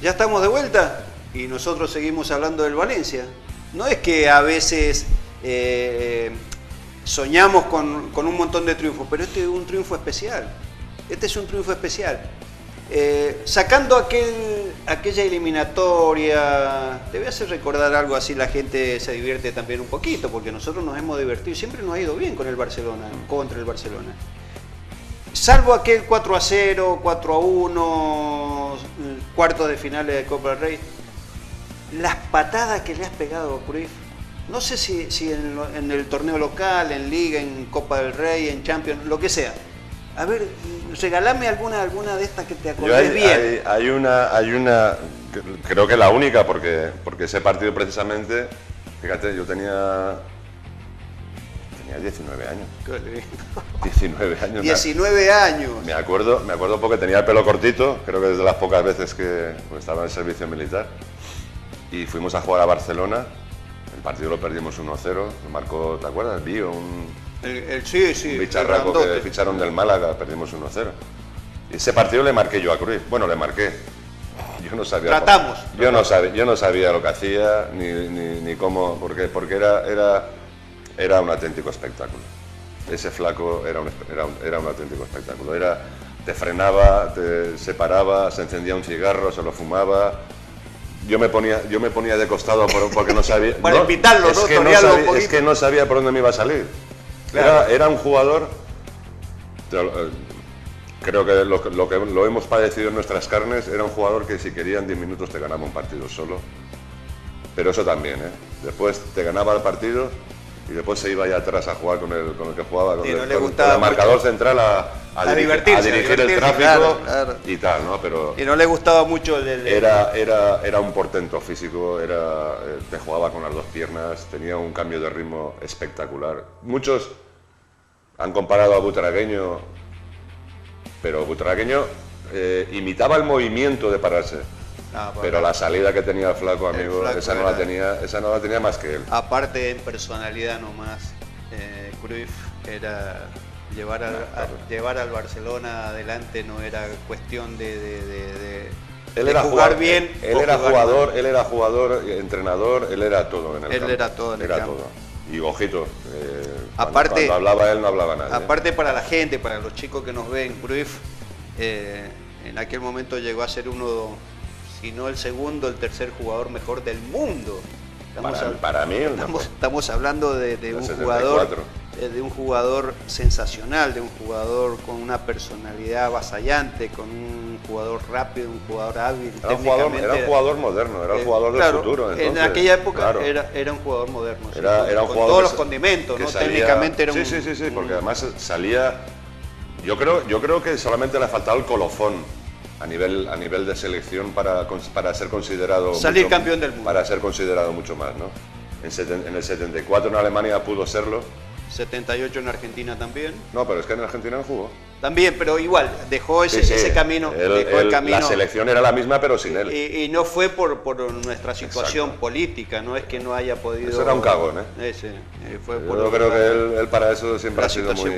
Ya estamos de vuelta y nosotros seguimos hablando del Valencia. No es que a veces soñamos con un montón de triunfos, pero este es un triunfo especial. Este es un triunfo especial. Sacando aquella eliminatoria, te voy a hacer recordar algo así, la gente se divierte también un poquito, porque nosotros nos hemos divertido, siempre nos ha ido bien con el Barcelona, contra el Barcelona. Salvo aquel 4-0, 4-1, cuartos de finales de Copa del Rey, las patadas que le has pegado a Cruyff, no sé si en el torneo local, en Liga, en Copa del Rey, en Champions, lo que sea. A ver, regálame alguna de estas que te acordes bien. Hay una, creo que la única, porque ese partido precisamente, fíjate, yo tenía 19 años. 19 años. 19 años. Me acuerdo porque tenía el pelo cortito, creo que desde las pocas veces que estaba en el servicio militar. Y fuimos a jugar a Barcelona. El partido lo perdimos 1-0. Lo marcó, ¿te acuerdas? Bio, un bicharraco que ficharon del Málaga, perdimos 1-0. Y ese partido le marqué yo a Cruyff. Bueno, le marqué. Yo no sabía. Tratamos. Yo no sabía lo que hacía ni cómo, porque era un auténtico espectáculo. Ese flaco era un auténtico espectáculo. Te frenaba, te separaba, se encendía un cigarro, se lo fumaba. Yo me ponía de costado porque no sabía. Para invitarlo, ¿no? Es que no sabía por dónde me iba a salir. Claro. Era un jugador. Creo que lo hemos padecido en nuestras carnes. Era un jugador que si quería en 10 minutos te ganaba un partido solo. Pero eso también, ¿eh? Después te ganaba el partido y después se iba allá atrás a jugar con el que jugaba, con el marcador central a dirigir el tráfico, claro. Y tal, ¿no? Pero y no le gustaba mucho era un portento físico, te jugaba con las dos piernas, tenía un cambio de ritmo espectacular. Muchos han comparado a Butragueño, pero Butragueño imitaba el movimiento de pararse. Pero la salida que tenía el flaco, amigo, esa no la tenía más que él. Aparte en personalidad nomás, Cruyff era llevar al Barcelona adelante, no era cuestión de jugar bien. Él era jugador, entrenador, él era todo en el campo. Él era todo en el campo. Y ojito, aparte, cuando hablaba él no hablaba nadie. Aparte para la gente, para los chicos que nos ven, Cruyff en aquel momento llegó a ser uno, si no el segundo, el tercer jugador mejor del mundo. Para mí estamos hablando de un jugador sensacional, de un jugador con una personalidad avasallante, con un jugador rápido, un jugador hábil. Era un jugador moderno, era el jugador del futuro. Entonces, en aquella época era un jugador moderno. Era un con jugador todos los condimentos, ¿no? Salía, técnicamente era un... Sí, porque además salía... Yo creo que solamente le faltaba el colofón a nivel de selección para ser considerado... Salir campeón del mundo. Para ser considerado mucho más, ¿no? En el 74 en Alemania pudo serlo. 78 en Argentina también. No, pero es que en Argentina no jugó. También, pero igual, dejó ese camino. El camino. La selección era la misma, pero sin él. Y no fue por nuestra situación política, no es que no haya podido... Eso era un cagón, ¿eh? Yo creo que él para eso siempre ha sido muy...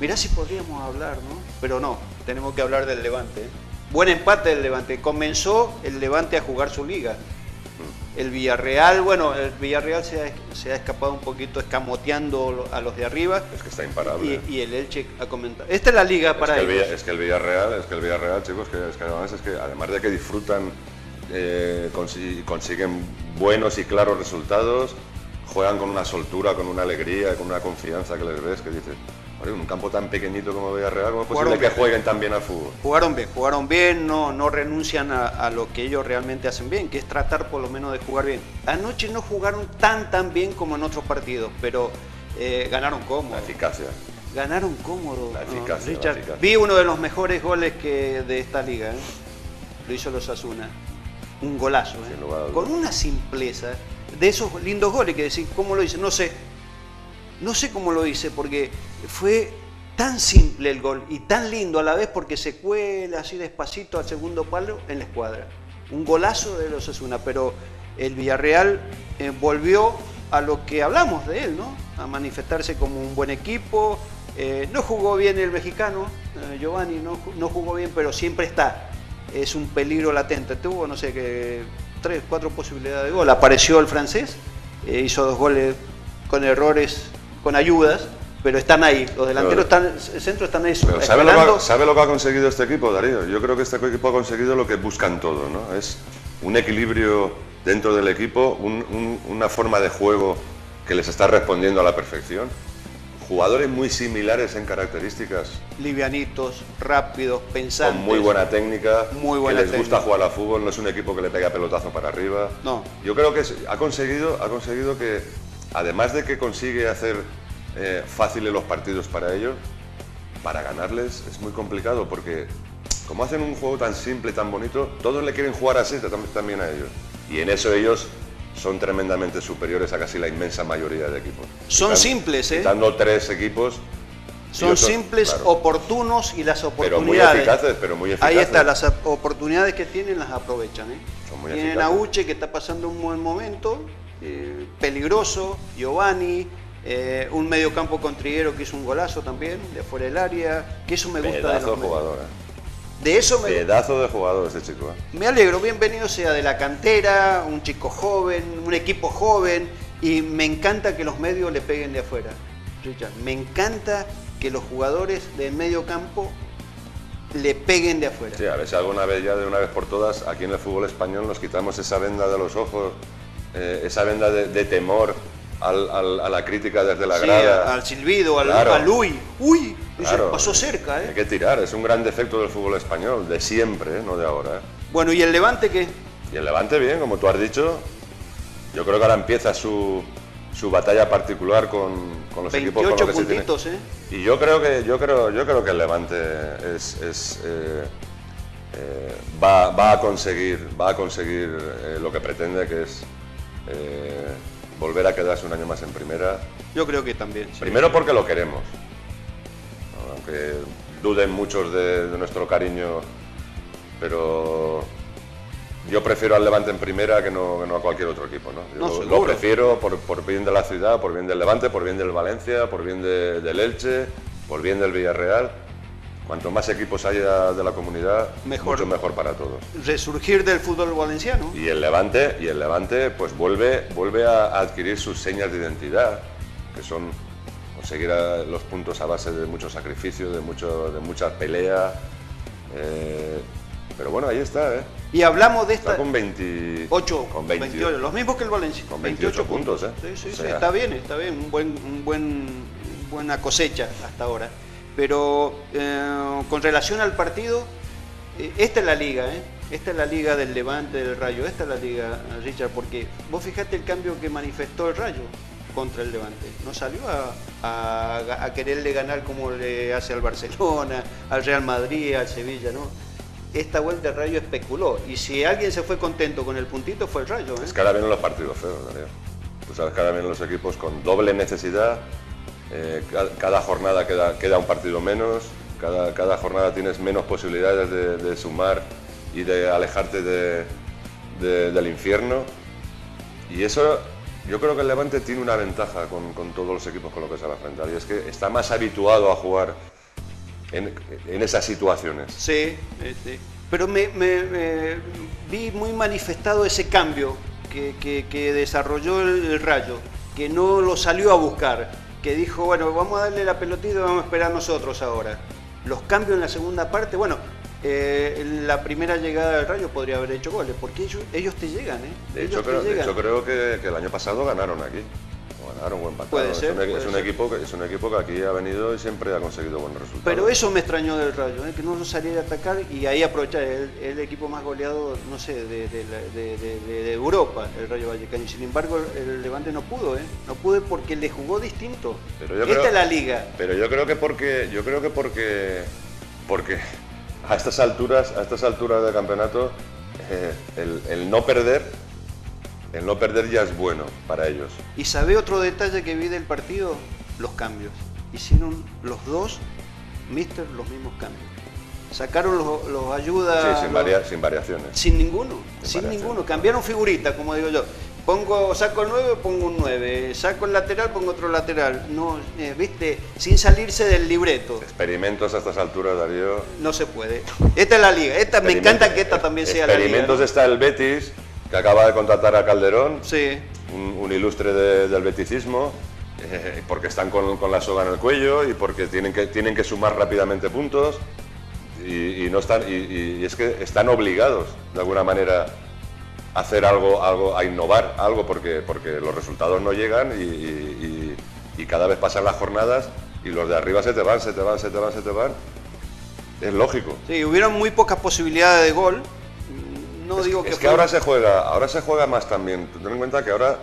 Mirá si podríamos hablar, ¿no? Pero no, tenemos que hablar del Levante. Buen empate del Levante. Comenzó el Levante a jugar su liga. El Villarreal se ha escapado un poquito escamoteando a los de arriba. Es que está imparable. Y el Elche ha comentado. Esta es la liga para ellos. Es que el Villarreal, chicos, es que además de que disfrutan, consiguen buenos y claros resultados, juegan con una soltura, con una alegría, con una confianza que les ves, que dices, en un campo tan pequeñito como Villarreal, ¿cómo es posible que jueguen tan bien al fútbol? Jugaron bien, no renuncian a lo que ellos realmente hacen bien, que es tratar por lo menos de jugar bien. Anoche no jugaron tan bien como en otros partidos, pero ganaron cómodo. La eficacia. Ganaron cómodo. La eficacia, Richard, la eficacia. Vi uno de los mejores goles de esta liga, lo hizo los Osasuna. Un golazo, con una simpleza, de esos lindos goles que decís, ¿cómo lo hice? No sé cómo lo hice, porque fue tan simple el gol y tan lindo a la vez, porque se cuela así despacito al segundo palo en la escuadra. Un golazo de los Osasuna, pero el Villarreal volvió a lo que hablamos de él, ¿no? A manifestarse como un buen equipo. No jugó bien el mexicano, Giovanni no jugó bien, pero siempre está. es un peligro latente. Tuvo, no sé, que 3, 4 posibilidades de gol. Apareció el francés, hizo 2 goles con errores, con ayudas, pero están ahí. Los delanteros están, el centro están ahí. Pero ¿sabe lo que ha conseguido este equipo, Darío? Yo creo que este equipo ha conseguido lo que buscan todos, ¿no? Es un equilibrio dentro del equipo, una forma de juego que les está respondiendo a la perfección. Jugadores muy similares en características. Livianitos, rápidos, pensantes. Con muy buena técnica, muy buena que les gusta jugar al fútbol, no es un equipo que le pega pelotazo para arriba. No. Yo creo que ha conseguido que, además de que consigue hacer fáciles los partidos para ellos, para ganarles es muy complicado, porque como hacen un juego tan simple, tan bonito, todos le quieren jugar así también a ellos. Y en eso ellos son tremendamente superiores a casi la inmensa mayoría de equipos. Son simples, ¿eh? Dando 3 equipos. Son simples, claro, oportunos, y las oportunidades. Pero muy eficaces. Ahí está, las oportunidades que tienen las aprovechan, ¿eh? Son muy tienen eficaces. a Uche, que está pasando un buen momento, peligroso, Giovanni, un mediocampo con Triguero que hizo un golazo también, de fuera del área, que eso me gusta. Pedazo de jugador, De eso pedazo de jugador ese chico. Me alegro, bienvenido sea de la cantera, un chico joven, un equipo joven, y me encanta que los medios le peguen de afuera, Richard. Me encanta que los jugadores del medio campo le peguen de afuera. Sí, a ver si alguna vez, ya de una vez por todas, aquí en el fútbol español nos quitamos esa venda de los ojos, esa venda de temor a la crítica desde la grada. Al silbido, claro. Al uy, claro. Pasó cerca, ¿eh? Hay que tirar, es un gran defecto del fútbol español, de siempre, no de ahora. Bueno, ¿y el Levante qué? Y el Levante bien, como tú has dicho. Yo creo que ahora empieza su batalla particular con los equipos con los que puntitos, se tiene. Y yo creo que el Levante va a conseguir lo que pretende, que es volver a quedarse un año más en primera. Yo creo que también. Sí. Primero porque lo queremos, ¿no? Aunque duden muchos de nuestro cariño, pero yo prefiero al Levante en primera que no a cualquier otro equipo, ¿no? Yo lo prefiero por bien de la ciudad, por bien del Levante, por bien del Valencia, por bien del Elche, por bien del Villarreal. Cuanto más equipos haya de la comunidad, mucho mejor para todos. Resurgir del fútbol valenciano. Y el Levante pues vuelve a adquirir sus señas de identidad, que son conseguir los puntos a base de mucho sacrificio, de mucha pelea. Pero bueno, ahí está, ¿eh? Y hablamos de esta... Está con 28. Con 28, los mismos que el Valencia. Con 28 puntos, ¿eh? Sí, o sea, está bien, buena cosecha hasta ahora. Pero con relación al partido, esta es la liga, ¿eh? Esta es la liga del Levante, del Rayo, esta es la liga, Richard, porque vos fijate el cambio que manifestó el Rayo contra el Levante. No salió a quererle ganar como le hace al Barcelona, al Real Madrid, al Sevilla, ¿no? Esta vuelta el Rayo especuló, y si alguien se fue contento con el puntito fue el Rayo, ¿eh? Es que ahora vienen los partidos feos, Darío. Tú sabes que ahora vienen los equipos con doble necesidad, cada jornada queda un partido menos, cada jornada tienes menos posibilidades de sumar y de alejarte del infierno, y eso yo creo que el Levante tiene una ventaja con todos los equipos con los que se va a enfrentar, y es que está más habituado a jugar en esas situaciones. Sí, pero me vi muy manifestado ese cambio que desarrolló el Rayo, que no lo salió a buscar, que dijo, bueno, vamos a darle la pelotita y vamos a esperar nosotros ahora. Los cambios en la segunda parte, bueno, la primera llegada del Rayo podría haber hecho goles, porque ellos te llegan, ¿eh? De hecho, creo que el año pasado ganaron aquí. Ganaron buen partido. Puede ser. Es un equipo que aquí ha venido y siempre ha conseguido buenos resultados. Pero eso me extrañó del Rayo, que no saliera a atacar y ahí aprovechar el equipo más goleado, no sé, de Europa, el Rayo Vallecano. Y sin embargo, el Levante no pudo, no pudo porque le jugó distinto. Esta es la liga. Pero yo creo que porque a estas alturas del campeonato, el no perder ya es bueno para ellos. ¿Y sabe otro detalle que vi del partido? Los cambios. Hicieron los dos los mismos cambios. Sacaron los ayudas... Sí, sin variaciones. Sin ninguno. Cambiaron figurita, como digo yo. Saco el 9, pongo un 9. Saco el lateral, pongo otro lateral. No, ¿viste? Sin salirse del libreto. Experimentos a estas alturas, Darío. No se puede. Esta es la liga. Me encanta que esta también sea la liga. Experimentos, ¿no? Está el Betis, que acaba de contratar a Calderón. Sí. Un ilustre del beticismo. Porque están con la soga en el cuello y porque tienen que sumar rápidamente puntos. Y no están, y es que están obligados, de alguna manera, a hacer algo, a innovar algo, porque los resultados no llegan y cada vez pasan las jornadas y los de arriba se te van. Es lógico. Sí, hubieron muy pocas posibilidades de gol. No digo que... Es que ahora se juega más también. Ten en cuenta que ahora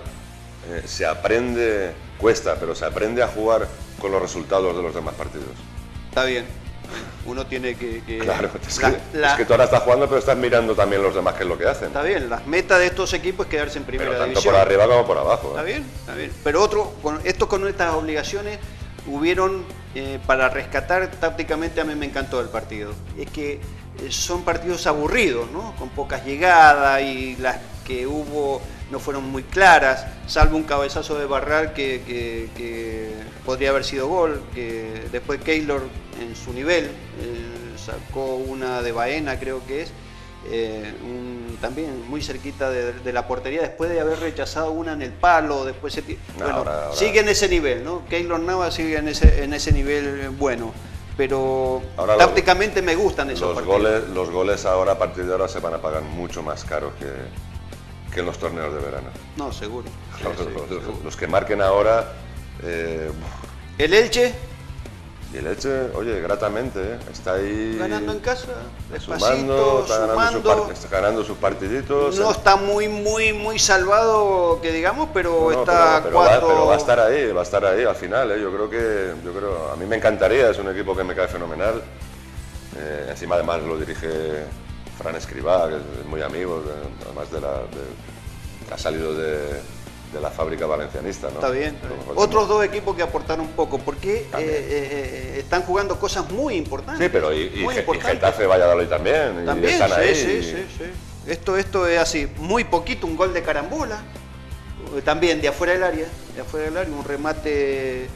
se aprende, cuesta, pero se aprende a jugar con los resultados de los demás partidos. Está bien. Uno tiene que... Claro, es que tú ahora estás jugando, pero estás mirando también los demás qué es lo que hacen. Está bien, las metas de estos equipos es quedarse en primera división. Tanto por arriba como por abajo. Está bien. Pero con estas obligaciones hubieron, para rescatar tácticamente, a mí me encantó el partido. Es que son partidos aburridos, ¿no? Con pocas llegadas y las que hubo no fueron muy claras, salvo un cabezazo de Barral que podría haber sido gol, que después Keylor en su nivel sacó una de Baena, creo que es, también muy cerquita de la portería, después de haber rechazado una en el palo, después ahora. Sigue en ese nivel, ¿no? Keylor Navas sigue en ese nivel bueno. Pero ahora tácticamente me gustan esos partidos. Los goles ahora, a partir de ahora, se van a pagar mucho más caros que en los torneos de verano. No, seguro. Los que marquen ahora... ¿El Elche? Y el Elche, oye, gratamente, está ahí... Ganando en casa, despacito, sumando. Está ganando sus partiditos. No está muy salvado, que digamos, pero está pero va a estar ahí al final. Yo creo, a mí me encantaría, es un equipo que me cae fenomenal. Encima además lo dirige Fran Escribá, que es muy amigo, además que ha salido de la fábrica valencianista, ¿no? Está bien. Otros dos equipos que aportaron un poco, porque están jugando cosas muy importantes. Sí, pero y Getafe, Valladolid también. También, y están ahí. Sí. Esto es así, muy poquito, un gol de carambola, también de afuera del área, un remate,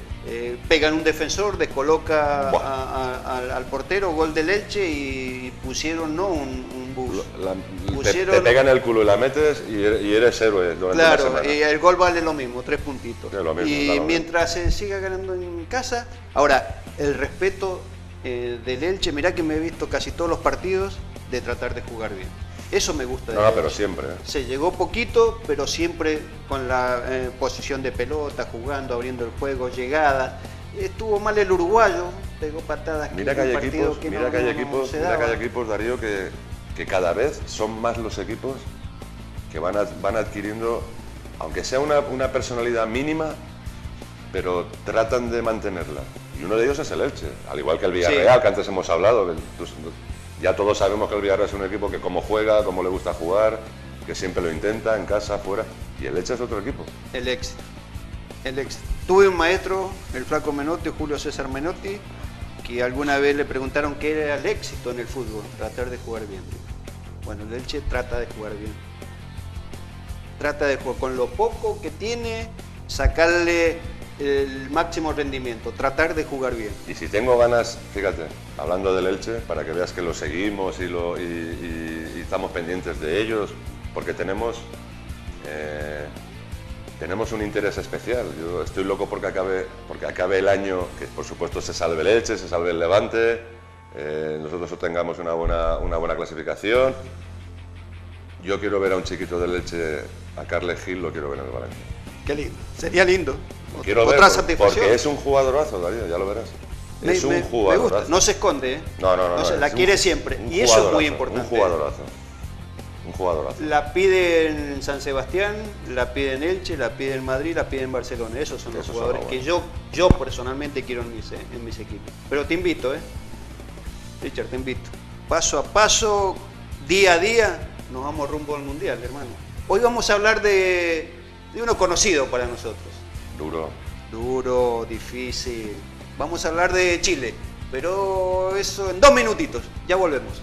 pega en un defensor, descoloca al portero, gol del Elche y pusieron un bus. Te pegan el culo y la metes y eres héroe durante la semana. Claro, y el gol vale lo mismo, 3 puntitos. Lo mismo, y mientras se siga ganando en casa, ahora, el respeto del Elche, mirá que me he visto casi todos los partidos de tratar de jugar bien. Eso me gusta. Pero siempre. Se llegó poquito, pero siempre con la posición de pelota, jugando, abriendo el juego, llegadas. Estuvo mal el uruguayo, pegó patadas. Mira que hay equipos, Darío, que cada vez son más los equipos que van adquiriendo, aunque sea una personalidad mínima, pero tratan de mantenerla. Y uno de ellos es el Elche, al igual que el Villarreal, que antes hemos hablado. Ya todos sabemos que el Villarreal es un equipo que como juega, como le gusta jugar, que siempre lo intenta, en casa, fuera. Y el Elche es otro equipo. El éxito. Tuve un maestro, el flaco Menotti, Julio César Menotti, que alguna vez le preguntaron qué era el éxito en el fútbol, tratar de jugar bien. Bueno, el Elche trata de jugar bien. Trata de jugar con lo poco que tiene, sacarle el máximo rendimiento, tratar de jugar bien. Y si tengo ganas, fíjate, hablando del Elche, para que veas que lo seguimos y estamos pendientes de ellos, porque tenemos un interés especial. Yo estoy loco porque acabe el año, que por supuesto se salve el Elche, se salve el Levante, nosotros obtengamos una buena clasificación. Yo quiero ver a un chiquito del Elche, a Carles Gil, lo quiero ver en el Valencia. Qué lindo, sería lindo. Quiero otra ver, satisfacción. Porque es un jugadorazo, Darío, ya lo verás. Es un jugadorazo. Me gusta, no se esconde, ¿eh? No, la quiere siempre, y eso es muy importante. Un jugadorazo. La pide en San Sebastián, la pide en Elche, la pide en Madrid, la pide en Barcelona. Esos son los jugadores que yo personalmente quiero en mis equipos. Pero te invito, Richard, te invito. Paso a paso, día a día, nos vamos rumbo al Mundial, hermano. Hoy vamos a hablar de uno conocido para nosotros. Duro, difícil. Vamos a hablar de Chile, pero eso en 2 minutitos. Ya volvemos.